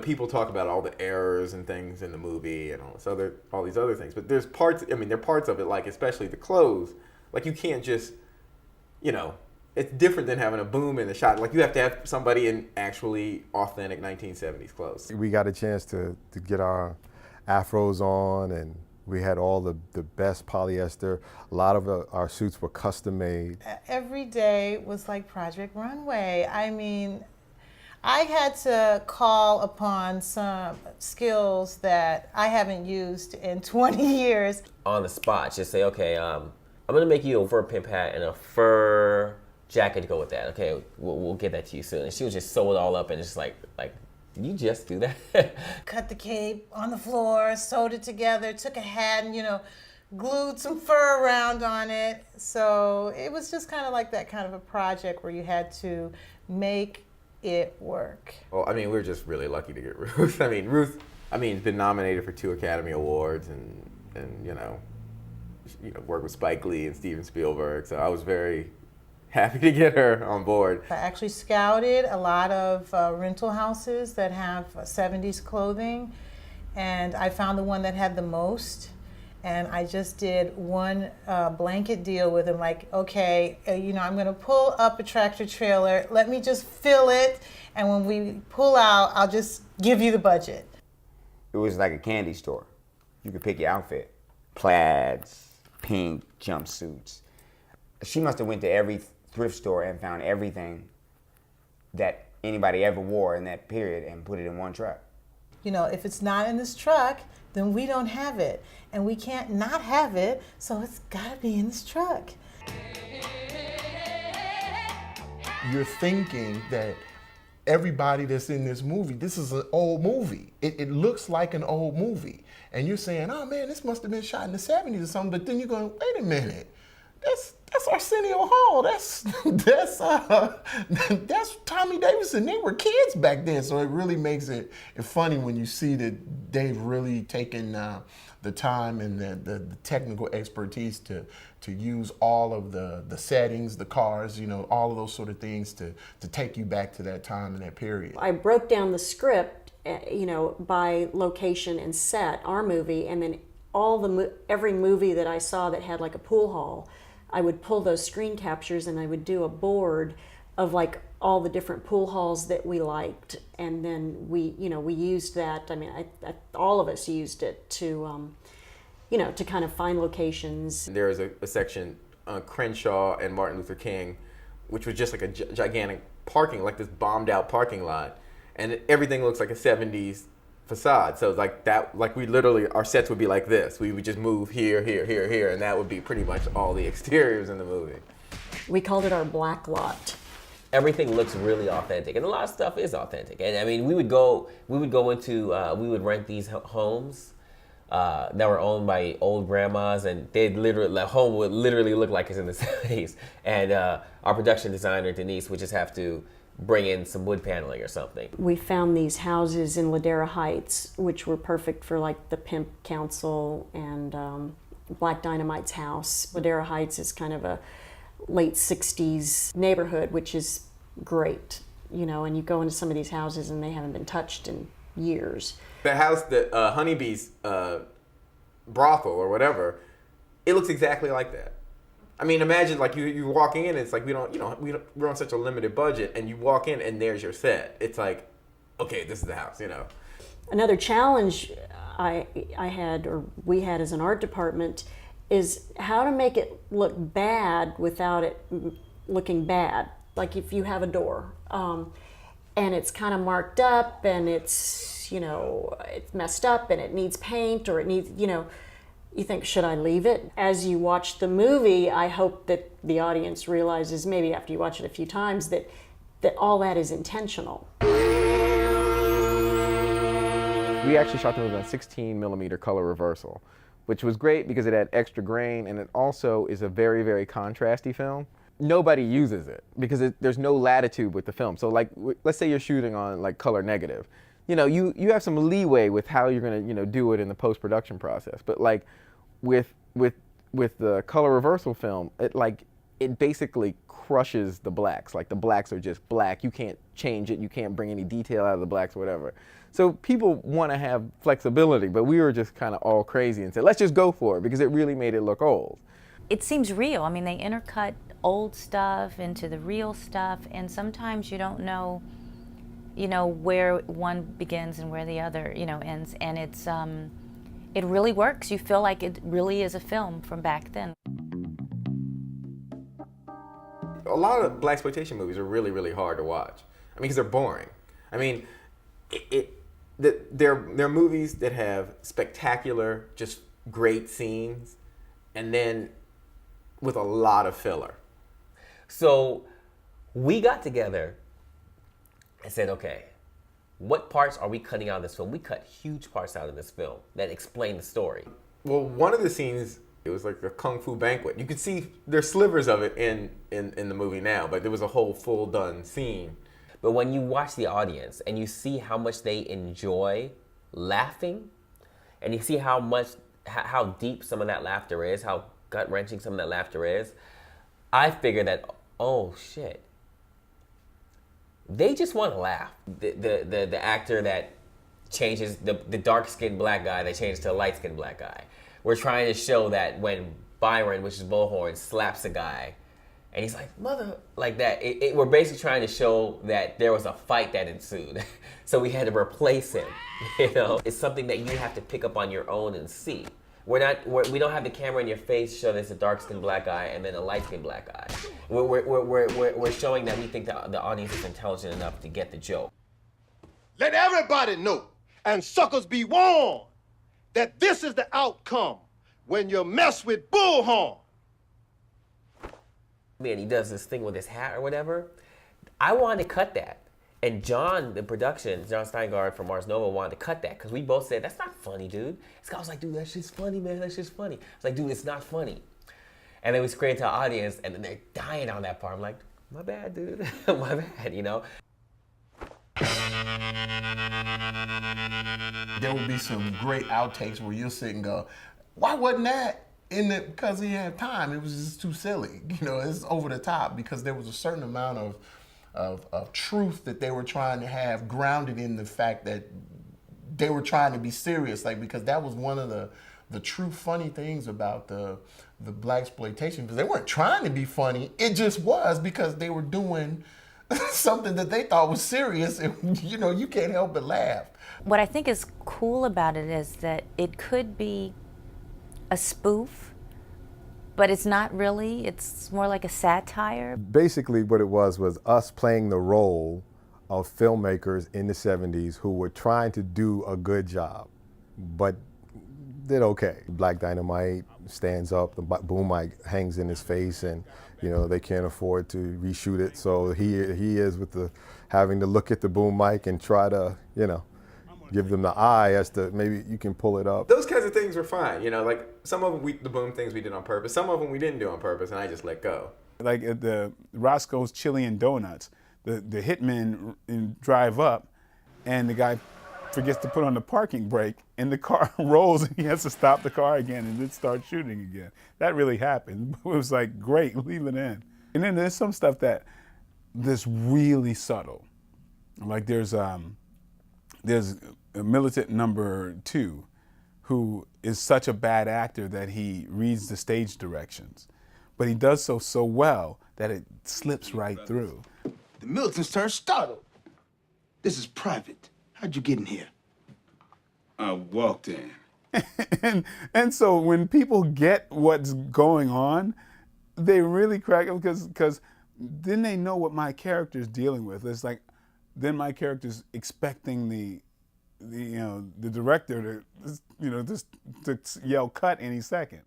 people talk about all the errors and things in the movie and all these other things, but there's parts. I mean, there are parts of it, like especially the clothes. Like you can't just, it's different than having a boom in the shot. Like you have to have somebody in actually authentic 1970s clothes. We got a chance to get our afros on, and we had all the best polyester. A lot of our suits were custom made. Every day was like Project Runway. I mean, I had to call upon some skills that I haven't used in 20 years. On the spot, just say, okay, I'm gonna make you a fur pimp hat and a fur jacket to go with that. Okay, we'll get that to you soon. And she would just sew it all up and just like, did you just do that? Cut the cape on the floor, sewed it together, took a hat and, glued some fur around on it. So it was just kind of like that kind of a project where you had to make it work. Well, I mean, we're just really lucky to get Ruth. I mean, Ruth, has been nominated for 2 Academy Awards and worked with Spike Lee and Steven Spielberg. So I was very happy to get her on board. I actually scouted a lot of rental houses that have 70s clothing, and I found the one that had the most. And I just did one blanket deal with him, like, okay, I'm gonna pull up a tractor trailer, let me just fill it, and when we pull out, I'll just give you the budget. It was like a candy store. You could pick your outfit. Plaids, pink jumpsuits. She must have went to every thrift store and found everything that anybody ever wore in that period and put it in one truck. If it's not in this truck, then we don't have it. And we can't not have it, so it's gotta be in this truck. You're thinking that everybody that's in this movie, this is an old movie. It looks like an old movie. And you're saying, oh man, this must have been shot in the 70s or something, but then you're going, wait a minute. That's Arsenio Hall. That's Tommy Davidson. They were kids back then, so it really makes it funny when you see that they've really taken the time and the technical expertise to use all of the settings, the cars, all of those sort of things to take you back to that time and that period. I broke down the script, by location and set, our movie, and then every movie that I saw that had like a pool hall, I would pull those screen captures and I would do a board of like all the different pool halls that we liked, and then we used that. I mean, all of us used it to, to kind of find locations. There is a section on Crenshaw and Martin Luther King, which was just like a gigantic parking, like this bombed out parking lot, and everything looks like a 70s facade. So it's like that, like we literally, our sets would be like this. We would just move here, here, here, here, and that would be pretty much all the exteriors in the movie. We called it our black lot. Everything looks really authentic, and a lot of stuff is authentic. And I mean, we would rent these homes that were owned by old grandmas, and the home would literally look like it's in the 70s. And our production designer, Denise, would just have to bring in some wood paneling or something. We found these houses in Ladera Heights, which were perfect for like the Pimp Council and Black Dynamite's house. Ladera Heights is kind of a late 60s neighborhood, which is great, and you go into some of these houses and they haven't been touched in years. The house that Honeybee's brothel or whatever, it looks exactly like that. I mean, imagine like you walking in, it's like we're on such a limited budget, and you walk in and there's your set. It's like, okay, this is the house, Another challenge I had, or we had as an art department, is how to make it look bad without it looking bad. Like if you have a door, and it's kind of marked up, and it's it's messed up, and it needs paint, or it needs you think, should I leave it? As you watch the movie, I hope that the audience realizes, maybe after you watch it a few times, that all that is intentional. We actually shot the movie on 16mm color reversal, which was great because it had extra grain, and it also is a very, very contrasty film. Nobody uses it because there's no latitude with the film. So like, let's say you're shooting on like color negative. You have some leeway with how you're gonna do it in the post-production process. But like with the color reversal film, it basically crushes the blacks. Like the blacks are just black. You can't change it. You can't bring any detail out of the blacks or whatever. So people want to have flexibility, but we were just kind of all crazy and said, let's just go for it because it really made it look old. It seems real. I mean, they intercut old stuff into the real stuff, and sometimes you don't know, where one begins and where the other, ends. And it's, it really works. You feel like it really is a film from back then. A lot of blaxploitation movies are really, really hard to watch. I mean, because they're boring. I mean, they're movies that have spectacular, just great scenes, and then with a lot of filler. So we got together and said, okay, what parts are we cutting out of this film? We cut huge parts out of this film that explain the story. Well, one of the scenes, it was like a Kung Fu banquet. You could see there's slivers of it in the movie now, but there was a whole full done scene. But when you watch the audience and you see how much they enjoy laughing, and you see how deep some of that laughter is, how gut-wrenching some of that laughter is, I figured that, oh shit, they just want to laugh. The actor that changes, the dark-skinned black guy that changes to a light-skinned black guy. We're trying to show that when Byron, which is Bullhorn, slaps a guy, and he's like, mother, like that. We're basically trying to show that there was a fight that ensued. So we had to replace him, It's something that you have to pick up on your own and see. We don't have the camera in your face show there's a dark-skinned black guy and then a light-skinned black guy. We're showing that we think the audience is intelligent enough to get the joke. Let everybody know, and suckers be warned, that this is the outcome when you mess with Bullhorn. And he does this thing with his hat or whatever. I wanted to cut that. And John, the production, John Steingard from Ars Nova wanted to cut that because we both said, that's not funny, dude. This guy was like, dude, that shit's funny, man. That shit's funny. It's like, dude, it's not funny. And then we screamed to our audience, and then they're dying on that part. I'm like, my bad, dude. My bad, There will be some great outtakes where you'll sit and go, why wasn't that in it? Because he had time. It was just too silly. It's over the top because there was a certain amount of truth that they were trying to have grounded in the fact that they were trying to be serious. Like, because that was one of the true funny things about the blaxploitation, because they weren't trying to be funny. It just was because they were doing something that they thought was serious, and you can't help but laugh. What I think is cool about it is that it could be a spoof, but it's not really. It's more like a satire. Basically what it was us playing the role of filmmakers in the 70s who were trying to do a good job, but did okay. Black Dynamite stands up, the boom mic hangs in his face, and they can't afford to reshoot it, so he is with having to look at the boom mic and try to give them the eye as to maybe you can pull it up. Those kinds of things were fine, like some of them the boom things we did on purpose, some of them we didn't do on purpose, and I just let go. Like at the Roscoe's Chili and Donuts, the hitmen drive up, and the guy forgets to put on the parking brake, and the car rolls, and he has to stop the car again and then start shooting again. That really happened. It was like, great, leave it in. And then there's some stuff that's really subtle. Like there's a militant number 2 who is such a bad actor that he reads the stage directions, but he does so well that it slips right through. The militants turned startled. This is private. How'd you get in here? I walked in. and so when people get what's going on, they really crack up because then they know what my character's dealing with. It's like, then my character's expecting the director to, just to yell cut any second.